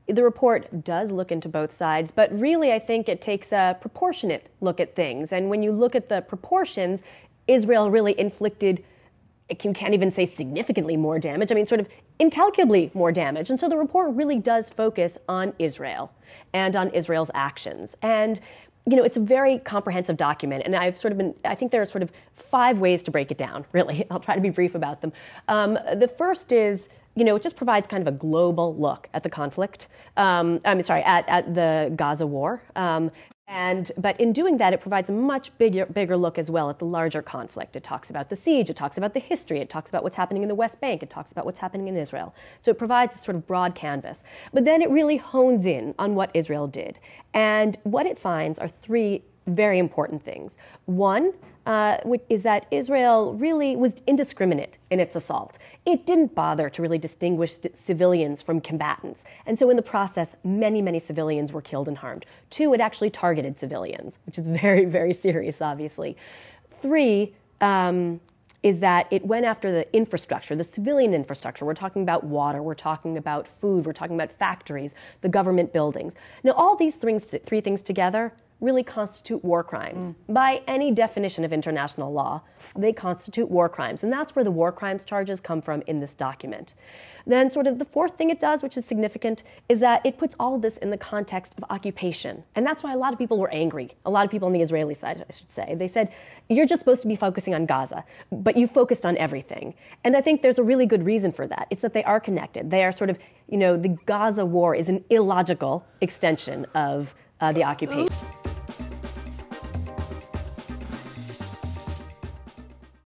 The report does look into both sides, but really I think it takes a proportionate look at things. And when you look at the proportions, Israel really inflicted, you can't even say significantly more damage, I mean sort of incalculably more damage. And so the report really does focus on Israel and on Israel's actions. And it's a very comprehensive document, and I think there are sort of 5 ways to break it down, really. I'll try to be brief about them. The first is, it just provides kind of a global look at the conflict, at the Gaza war. But in doing that, it provides a much bigger look as well at the larger conflict. It talks about the siege, it talks about the history, it talks about what's happening in the West Bank, it talks about what's happening in Israel. So it provides a sort of broad canvas. But then it really hones in on what Israel did. And what it finds are 3 very important things. One is that Israel really was indiscriminate in its assault. It didn't bother to really distinguish civilians from combatants. And so in the process, many, many civilians were killed and harmed. 2, it actually targeted civilians, which is very, very serious, obviously. 3, is that it went after the infrastructure, the civilian infrastructure. We're talking about water, we're talking about food, we're talking about factories, the government buildings. Now, all these 3 things together really constitute war crimes. By any definition of international law, they constitute war crimes. And that's where the war crimes charges come from in this document. Then sort of the 4th thing it does, which is significant, is that it puts all of this in the context of occupation. And that's why a lot of people were angry. A lot of people on the Israeli side, I should say. They said, you're just supposed to be focusing on Gaza, but you focused on everything. And I think there's a really good reason for that. It's that they are connected. They are sort of, the Gaza war is an illogical extension of the occupation.